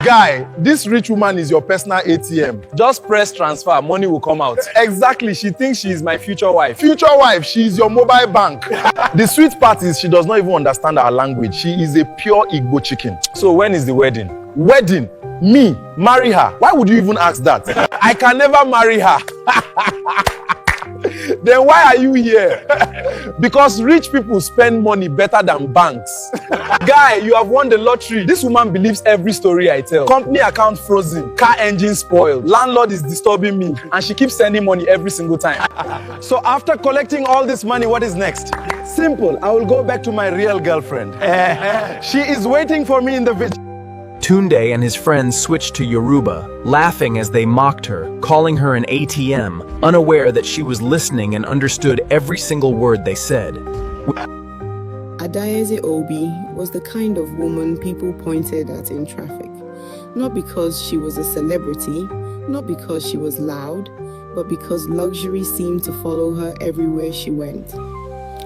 Guy, this rich woman is your personal ATM. Just press transfer, money will come out. Exactly, she thinks she is my future wife. Future wife, she is your mobile bank. The sweet part is she does not even understand our language. She is a pure Igbo chicken. So when is the wedding? Wedding? Me? Marry her? Why would you even ask that? I can never marry her. Then why are you here? Because rich people spend money better than banks. Guy, you have won the lottery. This woman believes every story I tell. Company account frozen, car engine spoiled, landlord is disturbing me, and she keeps sending money every single time. So after collecting all this money, what is next? Simple, I will go back to my real girlfriend. She is waiting for me in the village. Tunde and his friends switched to Yoruba, laughing as they mocked her, calling her an ATM, unaware that she was listening and understood every single word they said. Adaeze Obi was the kind of woman people pointed at in traffic. Not because she was a celebrity, not because she was loud, but because luxury seemed to follow her everywhere she went.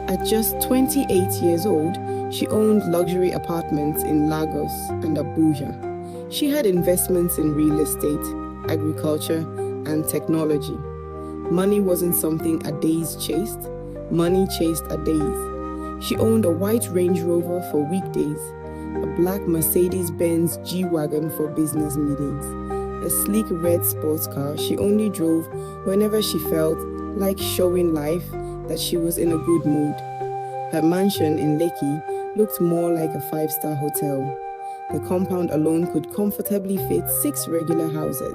At just 28 years old, she owned luxury apartments in Lagos and Abuja. She had investments in real estate, agriculture, and technology. Money wasn't something Adaeze chased. Money chased Adaeze. She owned a white Range Rover for weekdays, a black Mercedes-Benz G-Wagon for business meetings, a sleek red sports car she only drove whenever she felt like showing life that she was in a good mood. Her mansion in Lekki looked more like a 5-star hotel. The compound alone could comfortably fit 6 regular houses.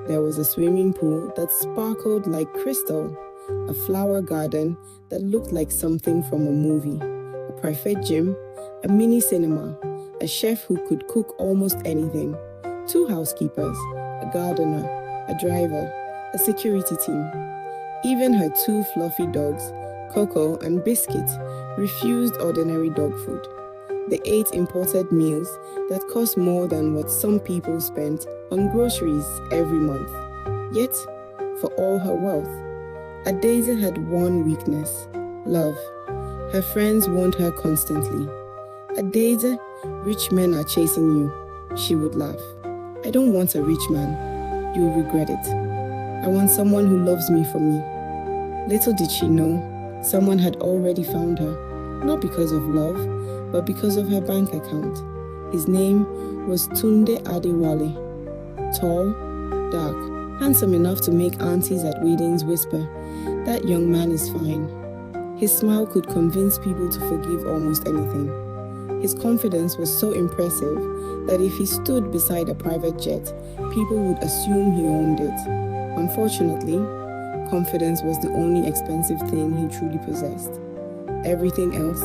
There was a swimming pool that sparkled like crystal, a flower garden that looked like something from a movie, a private gym, a mini cinema, a chef who could cook almost anything, 2 housekeepers, a gardener, a driver, a security team. Even her 2 fluffy dogs, Coco and Biscuit, refused ordinary dog food. They ate imported meals that cost more than what some people spent on groceries every month. Yet, for all her wealth, Adaeze had one weakness: love. Her friends warned her constantly. "Adaeze, rich men are chasing you," she would laugh. "I don't want a rich man. You'll regret it. I want someone who loves me for me." Little did she know, someone had already found her, not because of love, but because of her bank account. His name was Tunde Adewale. Tall, dark, handsome enough to make aunties at weddings whisper, "That young man is fine." His smile could convince people to forgive almost anything. His confidence was so impressive that if he stood beside a private jet, people would assume he owned it. Unfortunately, confidence was the only expensive thing he truly possessed. Everything else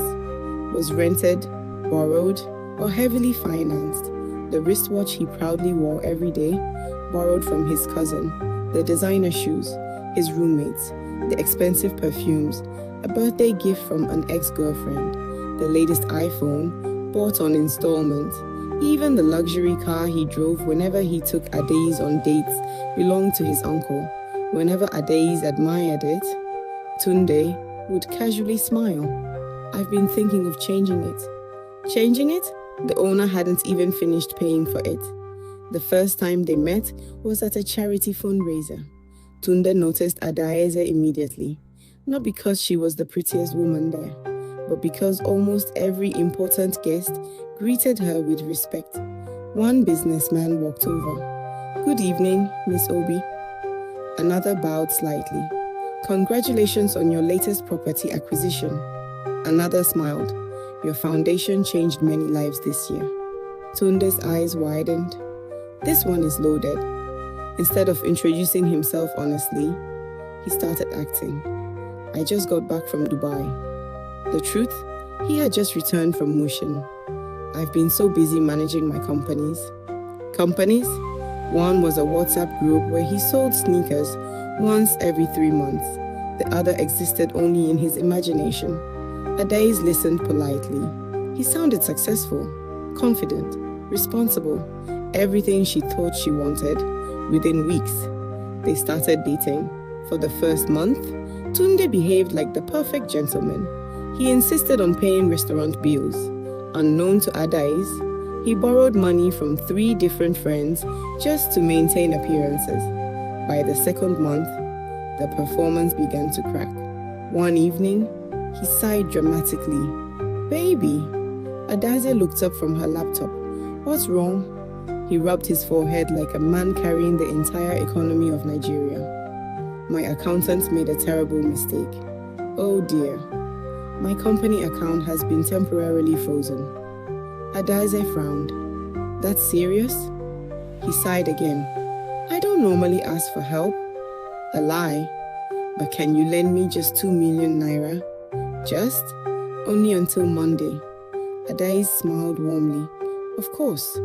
was rented, borrowed, or heavily financed. The wristwatch he proudly wore every day, borrowed from his cousin, the designer shoes, his roommates, the expensive perfumes, a birthday gift from an ex-girlfriend, the latest iPhone, bought on installment. Even the luxury car he drove whenever he took Adaeze on dates belonged to his uncle. Whenever Adaeze admired it, Tunde would casually smile. "I've been thinking of changing it." Changing it? The owner hadn't even finished paying for it. The first time they met was at a charity fundraiser. Tunde noticed Adaeze immediately, not because she was the prettiest woman there, but because almost every important guest greeted her with respect. One businessman walked over. "Good evening, Miss Obi." Another bowed slightly. "Congratulations on your latest property acquisition." Another smiled. "Your foundation changed many lives this year." Tunde's eyes widened. This one is loaded. Instead of introducing himself honestly, he started acting. "I just got back from Dubai." The truth, he had just returned from Mushin. "I've been so busy managing my companies." Companies? One was a WhatsApp group where he sold sneakers once every 3 months. The other existed only in his imagination. Adaeze listened politely. He sounded successful, confident, responsible, everything she thought she wanted. Within weeks, they started dating. For the first month, Tunde behaved like the perfect gentleman. He insisted on paying restaurant bills. Unknown to Adaeze, He borrowed money from 3 different friends just to maintain appearances. By the second month, the performance began to crack. One evening, he sighed dramatically. "Baby." Adaeze looked up from her laptop. "What's wrong?" He rubbed his forehead like a man carrying the entire economy of Nigeria. "My accountant made a terrible mistake." "Oh dear." "My company account has been temporarily frozen." Adaeze frowned. "That's serious?" He sighed again. "I don't normally ask for help." "A lie. But can you lend me just 2 million naira? Just? Only until Monday." Adaeze smiled warmly. "Of course."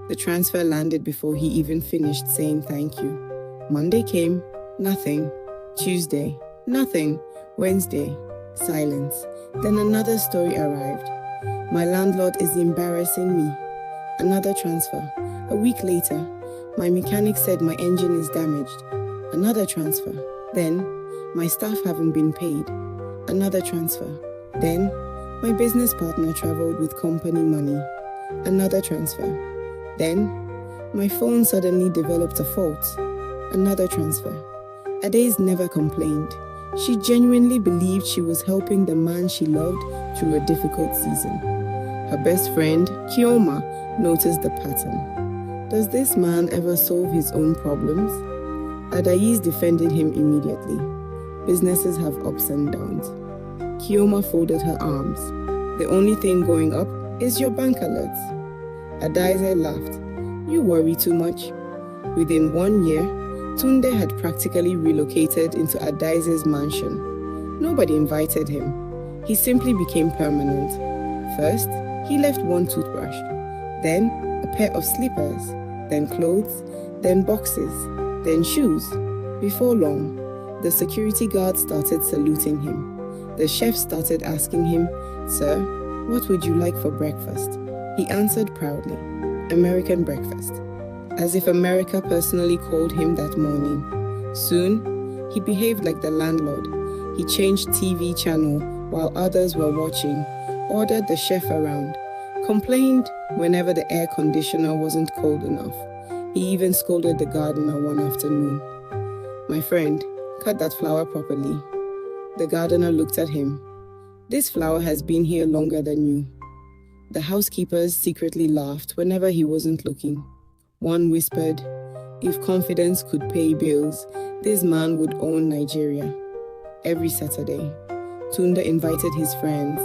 The transfer landed before he even finished saying thank you. Monday came, nothing. Tuesday, nothing. Wednesday, silence. Then another story arrived. "My landlord is embarrassing me." Another transfer. A week later, "My mechanic said my engine is damaged." Another transfer. Then, "My staff haven't been paid." Another transfer. Then, "My business partner traveled with company money." Another transfer. Then, "My phone suddenly developed a fault." Another transfer. Adaeze never complained. She genuinely believed she was helping the man she loved through a difficult season. Her best friend, Kioma, noticed the pattern. Does this man ever solve his own problems? Adaeze defended him immediately. Businesses have ups and downs. Kioma folded her arms. "The only thing going up is your bank alerts." Adaeze laughed. "You worry too much." Within 1 year, Tunde had practically relocated into Adaeze's mansion. Nobody invited him. He simply became permanent. First, he left 1 toothbrush, then a pair of slippers, then clothes, then boxes, then shoes. Before long, the security guard started saluting him. The chef started asking him, "Sir, what would you like for breakfast?" He answered proudly, "American breakfast," as if America personally called him that morning. Soon, he behaved like the landlord. He changed TV channel while others were watching, ordered the chef around, complained whenever the air conditioner wasn't cold enough. He even scolded the gardener one afternoon. "My friend, cut that flower properly." The gardener looked at him. "This flower has been here longer than you." The housekeepers secretly laughed whenever he wasn't looking. One whispered, "If confidence could pay bills, this man would own Nigeria." Every Saturday, Tunde invited his friends.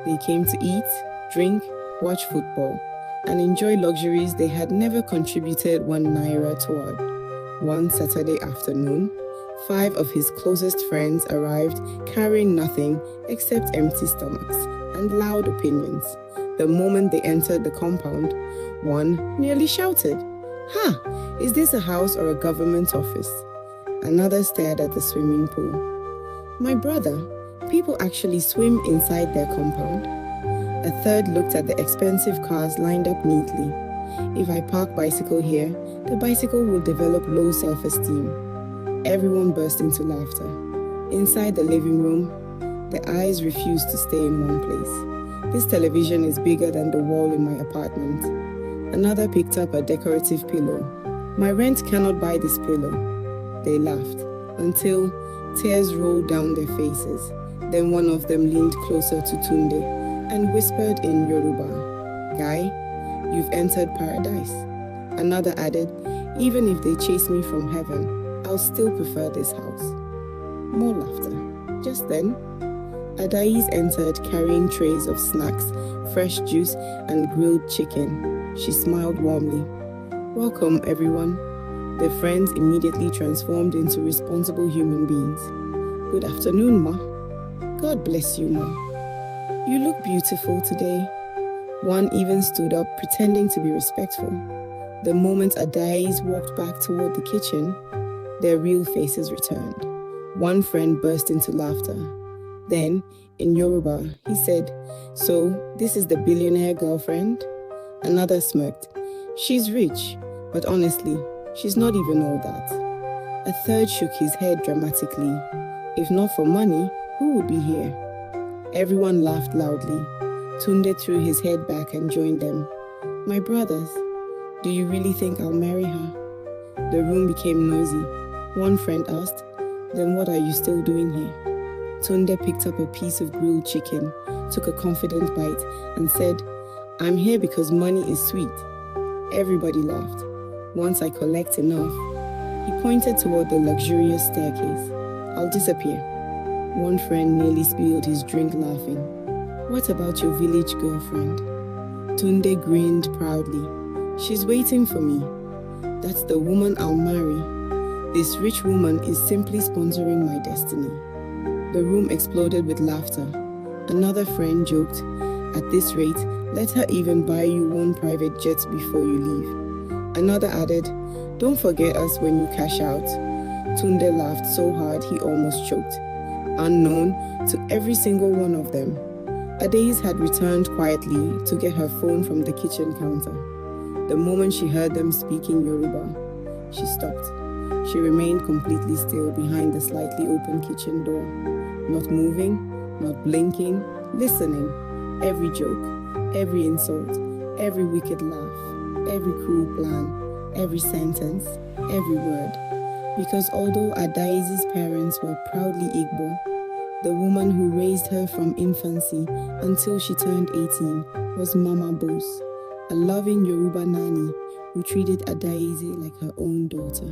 They came to eat, drink, watch football, and enjoy luxuries they had never contributed 1 naira toward. One Saturday afternoon, 5 of his closest friends arrived carrying nothing except empty stomachs and loud opinions. The moment they entered the compound, one nearly shouted, "Ha! Is this a house or a government office?" Another stared at the swimming pool. "My brother, people actually swim inside their compound." A third looked at the expensive cars lined up neatly. "If I park bicycle here, the bicycle will develop low self-esteem." Everyone burst into laughter. Inside the living room, the eyes refused to stay in one place. "This television is bigger than the wall in my apartment." Another picked up a decorative pillow. "My rent cannot buy this pillow." They laughed until tears rolled down their faces. Then one of them leaned closer to Tunde and whispered in Yoruba, "Guy, you've entered paradise." Another added, "Even if they chase me from heaven, I'll still prefer this house." More laughter. Just then, Adaeze entered carrying trays of snacks, fresh juice, and grilled chicken. She smiled warmly. "Welcome, everyone." The friends immediately transformed into responsible human beings. "Good afternoon, Ma." "God bless you, Ma." "You look beautiful today." One even stood up, pretending to be respectful. The moment Adaeze walked back toward the kitchen, their real faces returned. One friend burst into laughter. Then, in Yoruba, he said, "So, this is the billionaire girlfriend?" Another smirked. "She's rich, but honestly, she's not even all that." A third shook his head dramatically. "If not for money, who would be here?" Everyone laughed loudly. Tunde threw his head back and joined them. My brothers, do you really think I'll marry her? The room became noisy. One friend asked, then what are you still doing here? Tunde picked up a piece of grilled chicken, took a confident bite, and said, I'm here because money is sweet. Everybody laughed. Once I collect enough, he pointed toward the luxurious staircase. I'll disappear. One friend nearly spilled his drink laughing. What about your village girlfriend? Tunde grinned proudly. She's waiting for me. That's the woman I'll marry. This rich woman is simply sponsoring my destiny. The room exploded with laughter. Another friend joked, at this rate, let her even buy you one private jet before you leave. Another added, don't forget us when you cash out. Tunde laughed so hard he almost choked. Unknown to every single one of them, Adaeze had returned quietly to get her phone from the kitchen counter. The moment she heard them speaking Yoruba, she stopped. She remained completely still behind the slightly open kitchen door, not moving, not blinking, listening. Every joke, every insult, every wicked laugh, every cruel plan, every sentence, every word. Because although Adaeze's parents were proudly Igbo, the woman who raised her from infancy until she turned 18 was Mama Bose, a loving Yoruba nanny who treated Adaeze like her own daughter.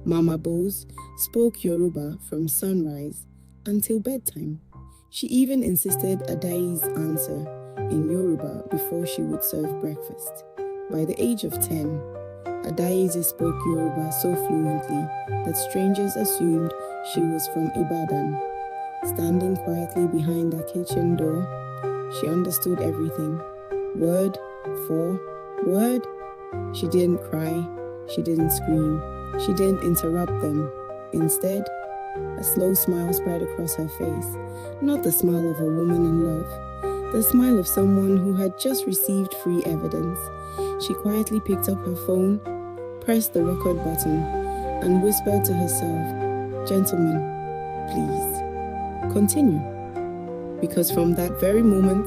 Mama Bose spoke Yoruba from sunrise until bedtime. She even insisted Adaeze answer in Yoruba before she would serve breakfast. By the age of 10, Adaeze spoke Yoruba so fluently that strangers assumed she was from Ibadan. Standing quietly behind her kitchen door, she understood everything, word for word. She didn't cry, she didn't scream, she didn't interrupt them. Instead, a slow smile spread across her face, not the smile of a woman in love, the smile of someone who had just received free evidence. She quietly picked up her phone, pressed the record button, and whispered to herself, Gentlemen, please, continue. Because from that very moment,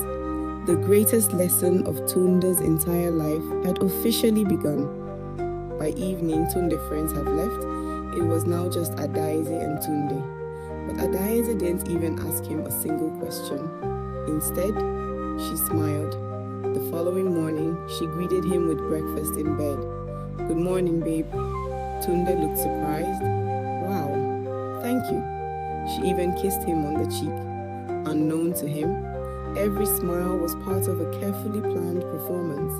the greatest lesson of Tunde's entire life had officially begun. By evening, Tunde friends had left. It was now just Adaeze and Tunde. But Adaeze didn't even ask him a single question. Instead, she smiled. The following morning, she greeted him with breakfast in bed. Good morning, babe. Tunde looked surprised. Wow, thank you. She even kissed him on the cheek. Unknown to him, every smile was part of a carefully planned performance.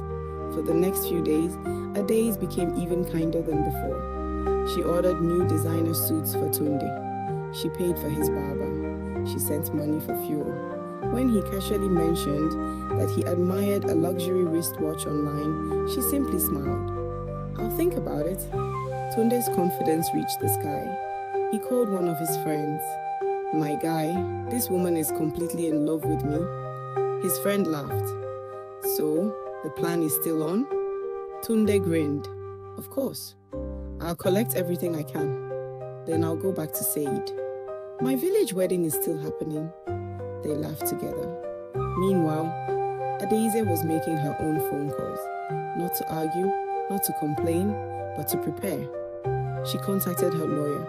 For the next few days, Adaeze became even kinder than before. She ordered new designer suits for Tunde. She paid for his barber. She sent money for fuel. When he casually mentioned that he admired a luxury wristwatch online, she simply smiled. I'll think about it. Tunde's confidence reached the sky. He called one of his friends. My guy, this woman is completely in love with me. His friend laughed. So, the plan is still on? Tunde grinned. Of course. I'll collect everything I can. Then I'll go back to Said. My village wedding is still happening. They laughed together. Meanwhile, Adaeze was making her own phone calls. Not to argue, not to complain, but to prepare. She contacted her lawyer.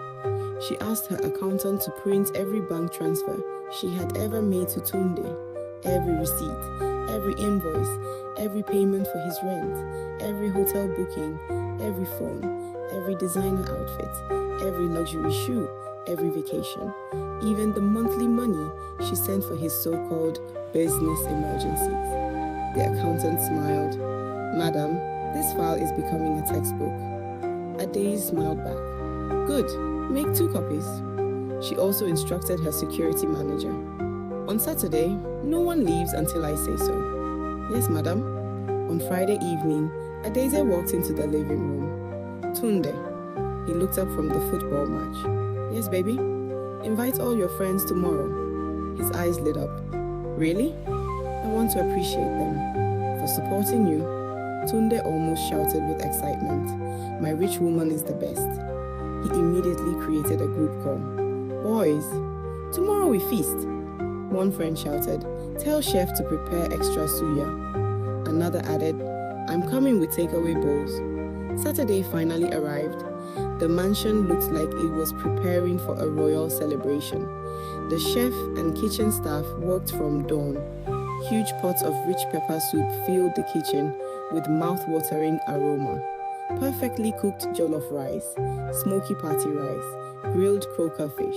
She asked her accountant to print every bank transfer she had ever made to Tunde, every receipt, every invoice, every payment for his rent, every hotel booking, every phone, every designer outfit, every luxury shoe, every vacation, even the monthly money she sent for his so-called business emergencies. The accountant smiled. Madam, this file is becoming a textbook. Adaeze smiled back. Good. Make 2 copies. She also instructed her security manager. On Saturday, no one leaves until I say so. Yes, madam. On Friday evening, Adaeze walked into the living room. Tunde. He looked up from the football match. Yes, baby. Invite all your friends tomorrow. His eyes lit up. Really? I want to appreciate them. For supporting you. Tunde almost shouted with excitement. My rich woman is the best. He immediately created a group call. Boys, tomorrow we feast. One friend shouted, tell chef to prepare extra suya. Another added, I'm coming with takeaway bowls. Saturday finally arrived. The mansion looked like it was preparing for a royal celebration. The chef and kitchen staff worked from dawn. Huge pots of rich pepper soup filled the kitchen with mouth-watering aroma. Perfectly cooked jollof rice, smoky party rice, grilled croaker fish,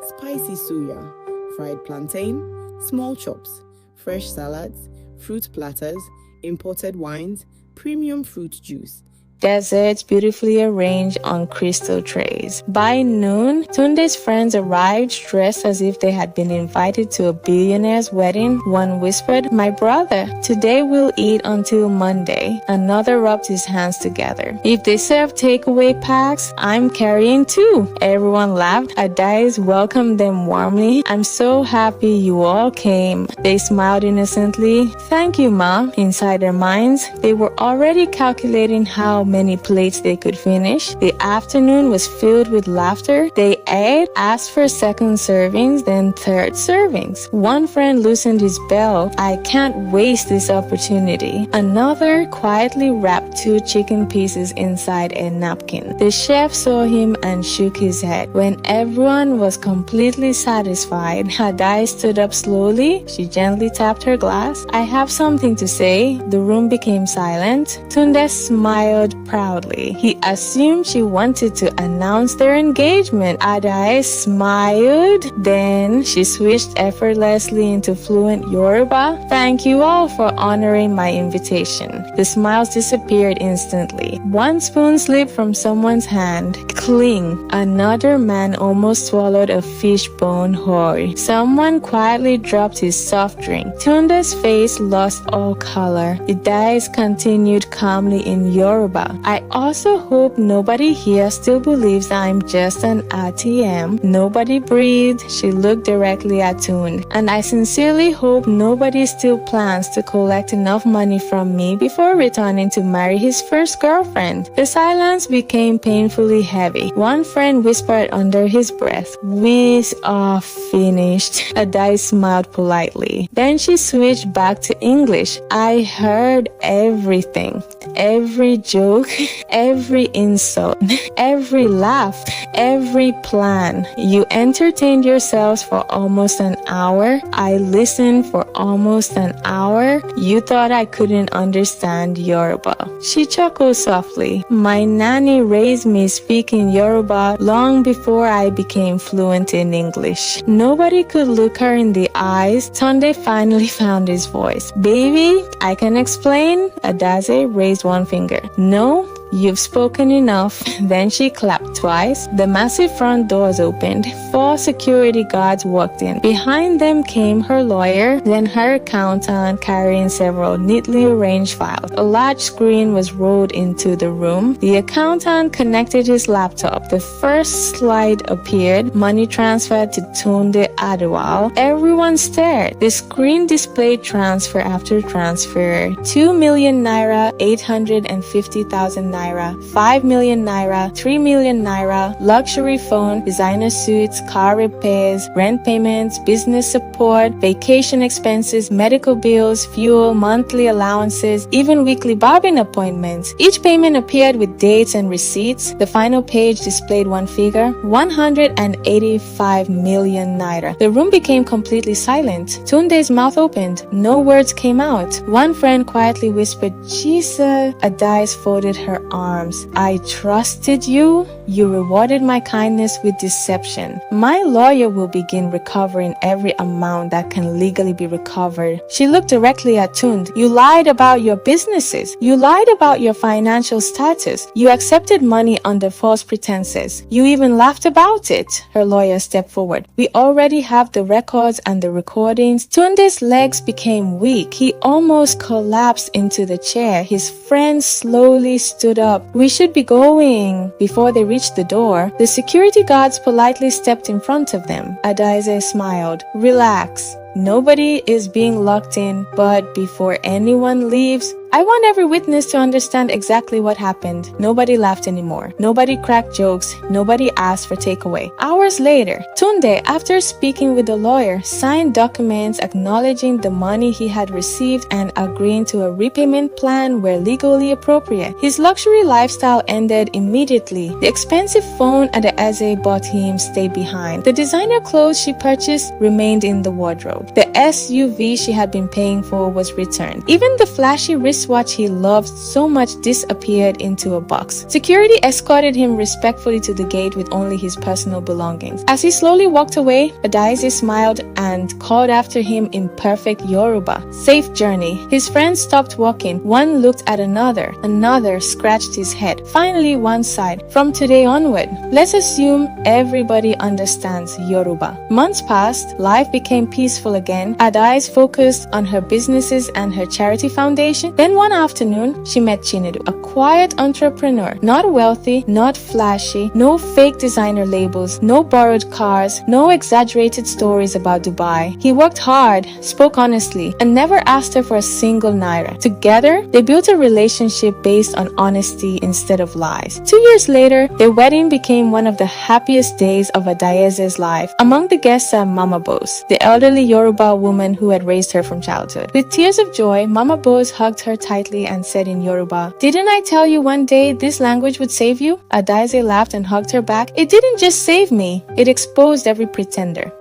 spicy suya, fried plantain, small chops, fresh salads, fruit platters, imported wines, premium fruit juice. Desserts beautifully arranged on crystal trays. By noon, Tunde's friends arrived dressed as if they had been invited to a billionaire's wedding. One whispered, "My brother, today we'll eat until Monday." Another rubbed his hands together. "If they serve takeaway packs, I'm carrying too." Everyone laughed. Adaeze welcomed them warmly. "I'm so happy you all came." They smiled innocently. "Thank you, Ma." Inside their minds, they were already calculating how many plates they could finish. The afternoon was filled with laughter. They ate, asked for second servings, then third servings. One friend loosened his belt. "I can't waste this opportunity." Another quietly wrapped 2 chicken pieces inside a napkin. The chef saw him and shook his head. When everyone was completely satisfied, Adaeze stood up slowly. She gently tapped her glass. "I have something to say." The room became silent. Tunde smiled proudly. He assumed she wanted to announce their engagement. Adaeze smiled. Then she switched effortlessly into fluent Yoruba. "Thank you all for honoring my invitation." The smiles disappeared instantly. One spoon slipped from someone's hand. Cling. Another man almost swallowed a fish bone whole. Someone quietly dropped his soft drink. Tunde's face lost all color. Adaeze continued calmly in Yoruba. "I also hope nobody here still believes I'm just an ATM." Nobody breathed. She looked directly at Tunde. "And I sincerely hope nobody still plans to collect enough money from me before returning to marry his first girlfriend." The silence became painfully heavy. One friend whispered under his breath, "We are finished." Adaeze smiled politely. Then she switched back to English. "I heard everything. Every joke, every insult, every laugh, every plan. You entertained yourselves for almost an hour. I listened for almost an hour. You thought I couldn't understand Yoruba." She chuckled softly. "My nanny raised me speaking Yoruba long before I became fluent in English." Nobody could look her in the eyes. Tunde finally found his voice. "Baby, I can explain." Adaeze raised one finger. "No, you've spoken enough." Then she clapped twice. The massive front doors opened. 4 security guards walked in. Behind them came her lawyer, then her accountant carrying several neatly arranged files. A large screen was rolled into the room. The accountant connected his laptop. The first slide appeared, money transferred to Tunde Adewale. Everyone stared. The screen displayed transfer after transfer. 2 million naira, 850,000 naira, 5 million naira, 3 million naira, luxury phone, designer suits, car repairs, rent payments, business support, vacation expenses, medical bills, fuel, monthly allowances, even weekly barbing appointments. Each payment appeared with dates and receipts. The final page displayed one figure, 185 million naira. The room became completely silent. Tunde's mouth opened. No words came out. One friend quietly whispered, "Jesus." Adaeze folded her arms. "I trusted you. You rewarded my kindness with deception. My lawyer will begin recovering every amount that can legally be recovered." She looked directly at Tunde. "You lied about your businesses. You lied about your financial status. You accepted money under false pretenses. You even laughed about it." Her lawyer stepped forward. "We already have the records and the recordings." Tunde's legs became weak. He almost collapsed into the chair. His friend slowly stood up. "We should be going." Before they reached the door, the security guards politely stepped in front of them. Adaeze smiled. "Relax. Nobody is being locked in, but before anyone leaves, I want every witness to understand exactly what happened. Nobody laughed anymore. Nobody cracked jokes. Nobody asked for takeaway. Hours later, Tunde, after speaking with the lawyer, signed documents acknowledging the money he had received and agreeing to a repayment plan where legally appropriate. His luxury lifestyle ended immediately. The expensive phone Adaeze bought him stayed behind. The designer clothes she purchased remained in the wardrobe. The SUV she had been paying for was returned. Even the flashy wristwatch he loved so much disappeared into a box. Security escorted him respectfully to the gate with only his personal belongings. As he slowly walked away, Adaeze smiled and called after him in perfect Yoruba. Safe journey. His friends stopped walking. One looked at another. Another scratched his head. Finally, one sighed. From today onward, let's assume everybody understands Yoruba. Months passed. Life became peaceful again. Adaeze focused on her businesses and her charity foundation. Then one afternoon, she met Chinedu, a quiet entrepreneur. Not wealthy, not flashy, no fake designer labels, no borrowed cars, no exaggerated stories about Dubai. He worked hard, spoke honestly, and never asked her for a single naira. Together, they built a relationship based on honesty instead of lies. 2 years later, their wedding became one of the happiest days of Adaeze's life. Among the guests are Mama Bose, the elderly Yoruba woman who had raised her from childhood. With tears of joy, Mama Bose hugged her tightly and said in Yoruba, "Didn't I tell you one day this language would save you?" Adaeze laughed and hugged her back. "It didn't just save me, it exposed every pretender."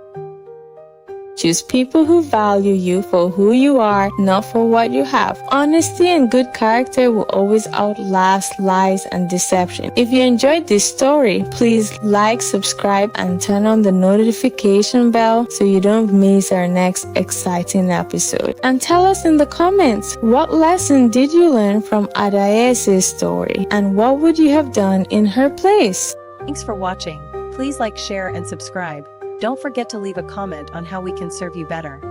Choose people who value you for who you are, not for what you have. Honesty and good character will always outlast lies and deception. If you enjoyed this story, please like, subscribe, and turn on the notification bell so you don't miss our next exciting episode. And tell us in the comments, what lesson did you learn from Adaeze's story? And what would you have done in her place? Thanks for watching. Please like, share, and subscribe. Don't forget to leave a comment on how we can serve you better.